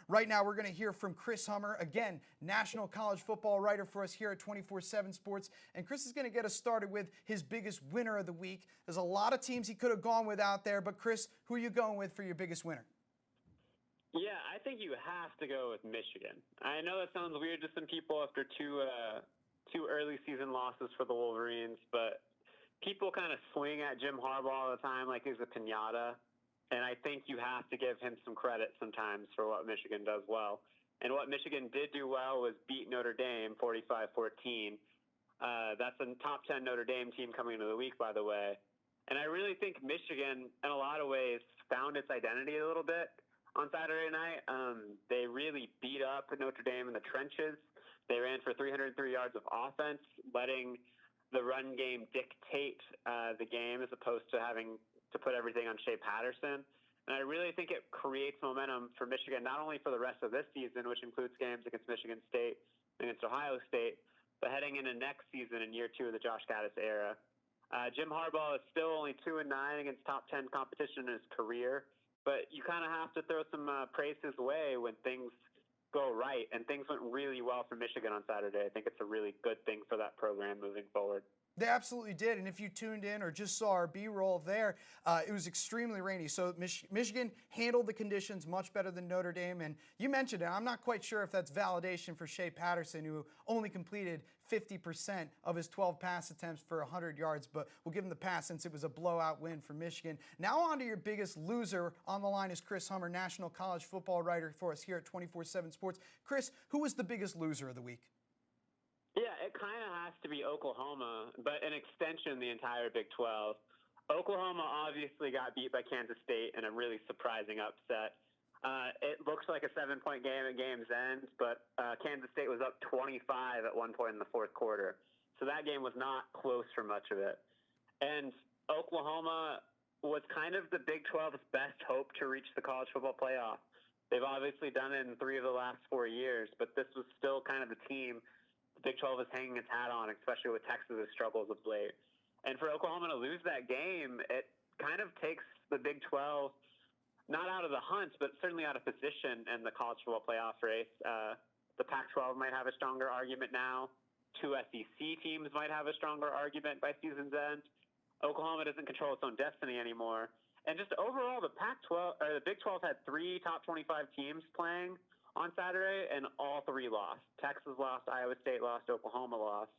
Right now, we're going to hear from Chris Hummer, again, national college football writer for us here at 24/7 Sports. And Chris is going to get us started with his biggest winner of the week. There's a lot of teams he could have gone with out there, but Chris, who are you going with for your biggest winner? Yeah, I think you have to go with Michigan. I know that sounds weird to some people after two early season losses for the Wolverines, but people kind of swing at Jim Harbaugh all the time like he's a piñata. And I think you have to give him some credit sometimes for what Michigan does well. And what Michigan did do well was beat Notre Dame 45-14. That's a top 10 Notre Dame team coming into the week, by the way. And I really think Michigan, in a lot of ways, found its identity a little bit on Saturday night. They really beat up Notre Dame in the trenches. They ran for 303 yards of offense, letting the run game dictate the game as opposed to having to put everything on Shea Patterson. And I really think it creates momentum for Michigan, not only for the rest of this season, which includes games against Michigan State and against Ohio State, but heading into next season in year 2 of the Josh Gattis era. Jim Harbaugh is still only 2-9 against top 10 competition in his career, but you kind of have to throw some praise his way when things go right, and things went really well for Michigan on Saturday. I think it's a really good thing for that program moving forward. They absolutely did, and if you tuned in or just saw our B-roll there, it was extremely rainy. So Michigan handled the conditions much better than Notre Dame, and you mentioned it. I'm not quite sure if that's validation for Shea Patterson, who only completed 50% of his 12 pass attempts for 100 yards, but we'll give him the pass since it was a blowout win for Michigan. Now on to your biggest loser. On the line is Chris Hummer, national college football writer for us here at 24/7 Sports. Chris, who was the biggest loser of the week? Yeah, it kind of has to be Oklahoma, but an extension the entire Big 12. Oklahoma obviously got beat by Kansas State in a really surprising upset. It looks like a 7-point game at game's end, but Kansas State was up 25 at one point in the fourth quarter. So that game was not close for much of it. And Oklahoma was kind of the Big 12's best hope to reach the college football playoff. They've obviously done it in 3 of the last 4 years, but this was still kind of the team the Big 12 is hanging its hat on, especially with Texas' struggles of late. And for Oklahoma to lose that game, it kind of takes the Big 12 not out of the hunt, but certainly out of position in the college football playoff race. The Pac-12 might have a stronger argument now. 2 SEC teams might have a stronger argument by season's end. Oklahoma doesn't control its own destiny anymore. And just overall, the Pac-12 or the Big 12 had 3 top 25 teams playing on Saturday, and all 3 lost. Texas lost, Iowa State lost, Oklahoma lost.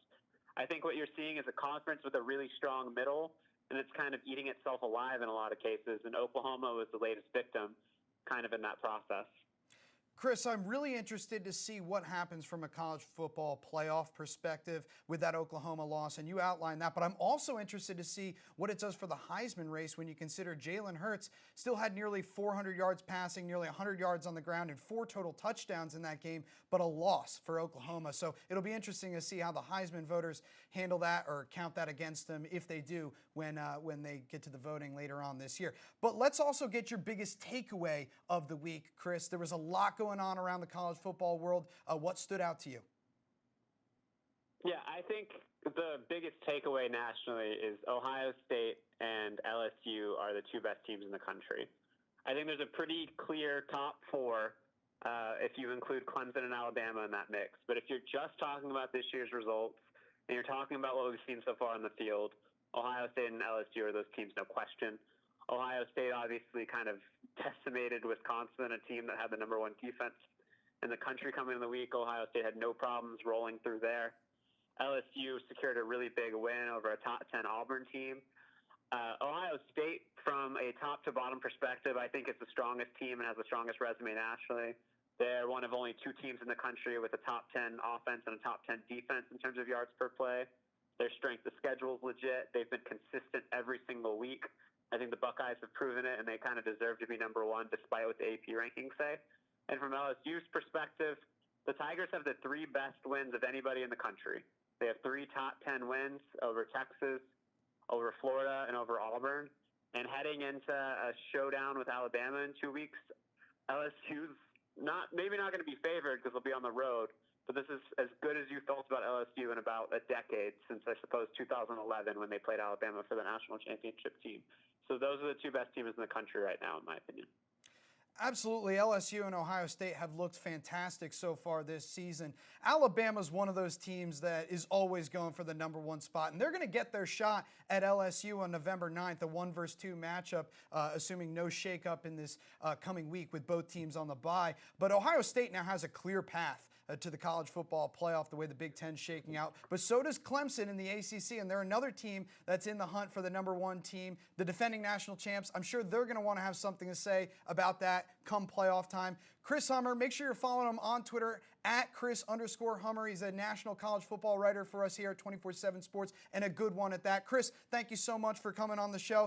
I think what you're seeing is a conference with a really strong middle, and it's kind of eating itself alive in a lot of cases, and Oklahoma was the latest victim kind of in that process. Chris, I'm really interested to see what happens from a college football playoff perspective with that Oklahoma loss, and you outlined that. But I'm also interested to see what it does for the Heisman race when you consider Jalen Hurts still had nearly 400 yards passing, nearly 100 yards on the ground, and 4 total touchdowns in that game, but a loss for Oklahoma. So it'll be interesting to see how the Heisman voters handle that or count that against them, if they do, when they get to the voting later on this year. But let's also get your biggest takeaway of the week, Chris. There was a lot going on around the college football world. What stood out to you? Yeah, I think the biggest takeaway nationally is Ohio State and LSU are the 2 best teams in the country. I think there's a pretty clear top 4 if you include Clemson and Alabama in that mix. But if you're just talking about this year's results and you're talking about what we've seen so far in the field, Ohio State and LSU are those teams, no question. Ohio State obviously kind of decimated Wisconsin, a team that had the number 1 defense in the country coming in the week. Ohio State had no problems rolling through there. LSU secured a really big win over a top 10 Auburn team. Ohio State, from a top-to-bottom perspective, I think is the strongest team and has the strongest resume nationally. They're one of only 2 teams in the country with a top 10 offense and a top 10 defense in terms of yards per play. Their strength of schedule is legit. They've been consistent every single week. I think the Buckeyes have proven it, and they kind of deserve to be number 1 despite what the AP rankings say. And from LSU's perspective, the Tigers have the 3 best wins of anybody in the country. They have 3 top 10 wins over Texas, over Florida, and over Auburn. And heading into a showdown with Alabama in 2 weeks, LSU's maybe not going to be favored because they'll be on the road, but this is as good as you felt about LSU in about a decade, since I suppose 2011 when they played Alabama for the national championship team. So those are the 2 best teams in the country right now, in my opinion. Absolutely. LSU and Ohio State have looked fantastic so far this season. Alabama's one of those teams that is always going for the #1 spot, and they're going to get their shot at LSU on November 9th, a 1 versus 2 matchup, assuming no shakeup in this coming week with both teams on the bye. But Ohio State now has a clear path to the college football playoff, the way the Big Ten's shaking out. But so does Clemson in the ACC, and they're another team that's in the hunt for the #1 team, the defending national champs. I'm sure they're going to want to have something to say about that come playoff time. Chris Hummer, make sure you're following him on Twitter at Chris_Hummer. He's a national college football writer for us here at 24/7 Sports, and a good one at that. Chris, thank you so much for coming on the show.